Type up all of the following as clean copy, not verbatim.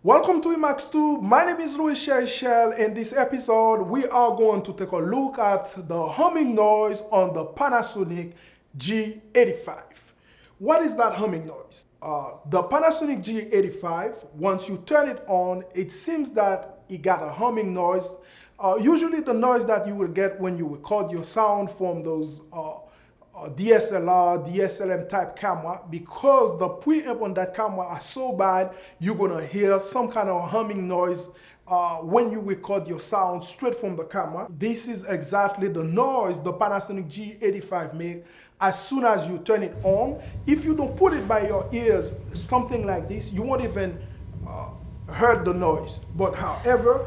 Welcome to Emax2. My name is Louis Shell. In this episode, we are going to take a look at the humming noise on the Panasonic G85. What is that humming noise? The Panasonic G85, once you turn it on, it seems that it got a humming noise. Usually the noise that you will get when you record your sound from those DSLR, DSLM type camera, because the preamp on that camera are so bad, you're gonna hear some kind of humming noise when you record your sound straight from the camera. This is exactly the noise the Panasonic G85 make as soon as you turn it on. If you don't put it by your ears, something like this, you won't even hear the noise. But however,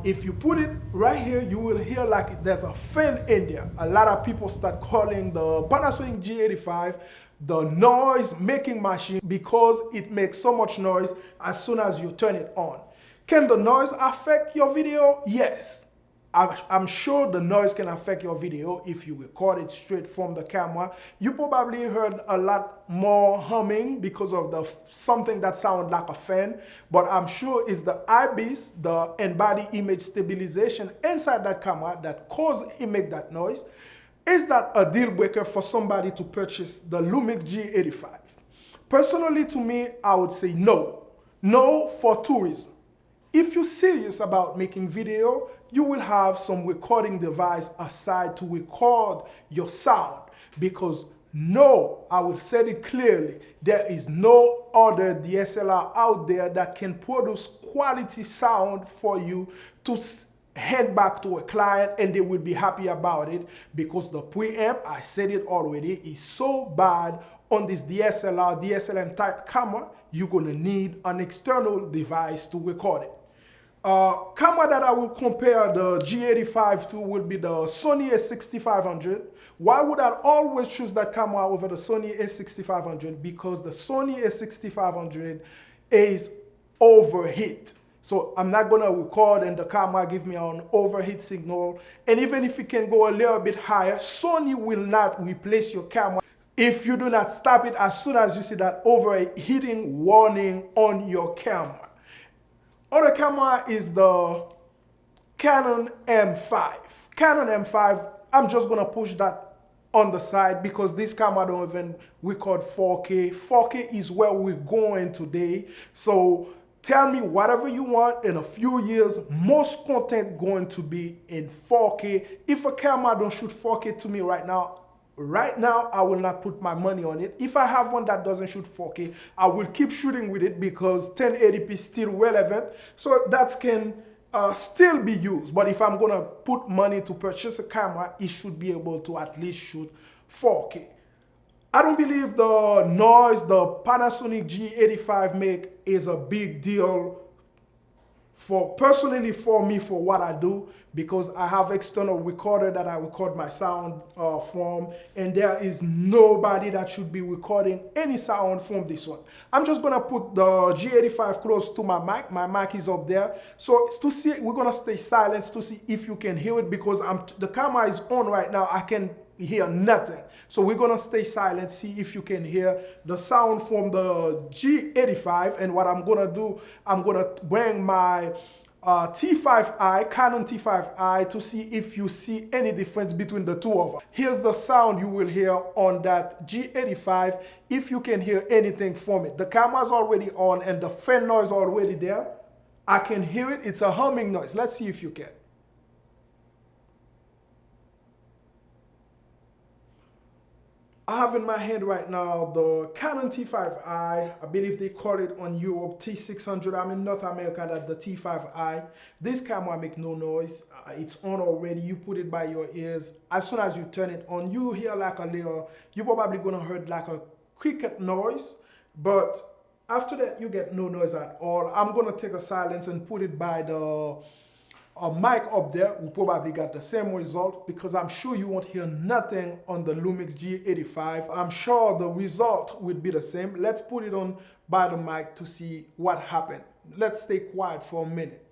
if you put it right here, you will hear like there's a fan in there. A lot of people start calling the Panasonic G85 the noise making machine because it makes so much noise as soon as you turn it on. Can the noise affect your video? Yes. I'm sure the noise can affect your video if you record it straight from the camera. You probably heard a lot more humming because of something that sounds like a fan, but I'm sure it's the IBIS, the in-body image stabilization inside that camera that causes it make that noise. Is that a deal breaker for somebody to purchase the Lumix G85? Personally, to me, I would say no. No, for two reasons. If you're serious about making video, you will have some recording device aside to record your sound, because no, I will say it clearly, there is no other DSLR out there that can produce quality sound for you to hand back to a client and they will be happy about it, because the preamp, I said it already, is so bad on this DSLR, DSLM type camera. You're gonna need an external device to record it. Camera that I will compare the G85 to would be the Sony a6500. Why would I always choose that camera over the Sony a6500? Because the Sony a6500 is overheat. So I'm not gonna record and the camera give me an overheat signal. And even if it can go a little bit higher, Sony will not replace your camera if you do not stop it as soon as you see that overheating warning on your camera. Other camera is the Canon M5. Canon M5, I'm just gonna push that on the side because this camera don't even record 4K. 4K is where we're going today. So tell me whatever you want, in a few years, most content going to be in 4K. If a camera don't shoot 4K to me right now, I will not put my money on it. If I have one that doesn't shoot 4K, I will keep shooting with it because 1080p is still relevant. So that can still be used. But if I'm gonna put money to purchase a camera, it should be able to at least shoot 4K. I don't believe the noise the Panasonic G85 make is a big deal personally for me, for what I do, because I have external recorder that I record my sound from, and there is nobody that should be recording any sound from this one. I'm just gonna put the G85 close to my mic. My mic is up there. So to see, we're gonna stay silent to see if you can hear it, because the camera is on right now. I can hear nothing. So we're gonna stay silent, see if you can hear the sound from the G85. And what I'm gonna do, I'm gonna bring my T5i, Canon T5i, to see if you see any difference between the two of them. Here's the sound you will hear on that G85, if you can hear anything from it. The camera's already on and the fan noise already there. I can hear it, it's a humming noise. Let's see if you can. I have in my hand right now the Canon T5i. I believe they call it on Europe T600. I'm in North America, that's the T5i. This camera make no noise. It's on already. You put it by your ears. As soon as you turn it on, you hear like a little, you're probably gonna hear like a cricket noise, but after that you get no noise at all. I'm gonna take a silence and put it by the mic up there. We probably got the same result, because I'm sure you won't hear nothing on the Lumix G85. I'm sure the result will be the same. Let's put it on by the mic to see what happened. Let's stay quiet for a minute.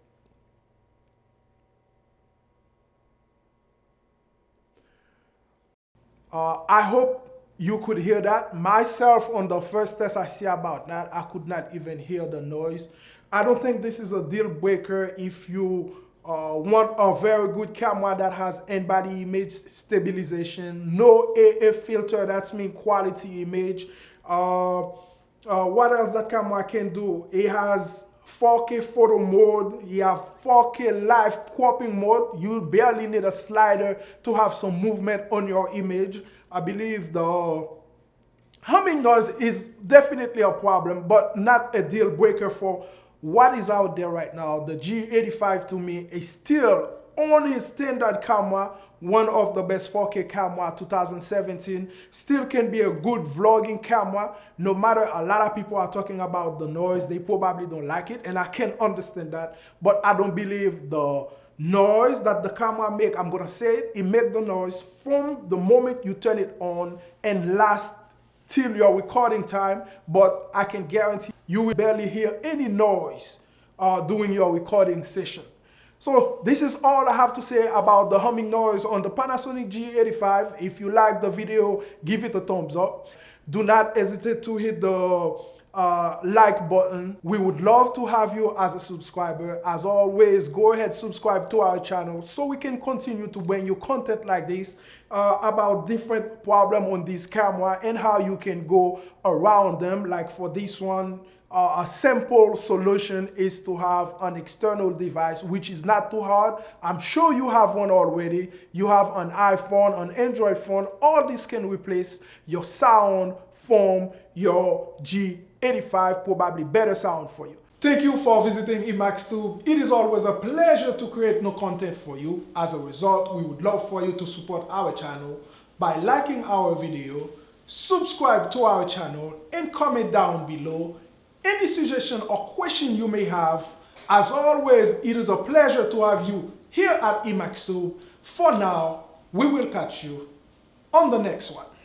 I hope you could hear that. Myself, on the first test I see about that, I could not even hear the noise. I don't think this is a deal breaker if you want a very good camera that has in-body image stabilization, no AF filter, that's mean quality image. What else that camera can do? It has 4K photo mode, you have 4K live cropping mode. You barely need a slider to have some movement on your image. I believe the humming noise is definitely a problem, but not a deal breaker for what is out there right now. The G85 to me is still on his standard camera, one of the best 4K camera 2017. Still can be a good vlogging camera, no matter a lot of people are talking about the noise. They probably don't like it, and I can understand that, but I don't believe the noise that the camera make. I'm gonna say it make the noise from the moment you turn it on and last till your recording time, but I can guarantee you will barely hear any noise during your recording session. So this is all I have to say about the humming noise on the Panasonic G85. If you like the video, give it a thumbs up. Do not hesitate to hit the like button. We would love to have you as a subscriber. As always, go ahead, subscribe to our channel so we can continue to bring you content like this about different problems on this camera and how you can go around them. Like for this one, a simple solution is to have an external device, which is not too hard. I'm sure you have one already. You have an iPhone, an Android phone. All this can replace your sound from your G85, probably better sound for you. Thank you for visiting Emaxtube. It is always a pleasure to create new content for you. As a result, we would love for you to support our channel by liking our video, subscribe to our channel, and comment down below any suggestion or question you may have. As always, it is a pleasure to have you here at Emaxtube. For now, we will catch you on the next one.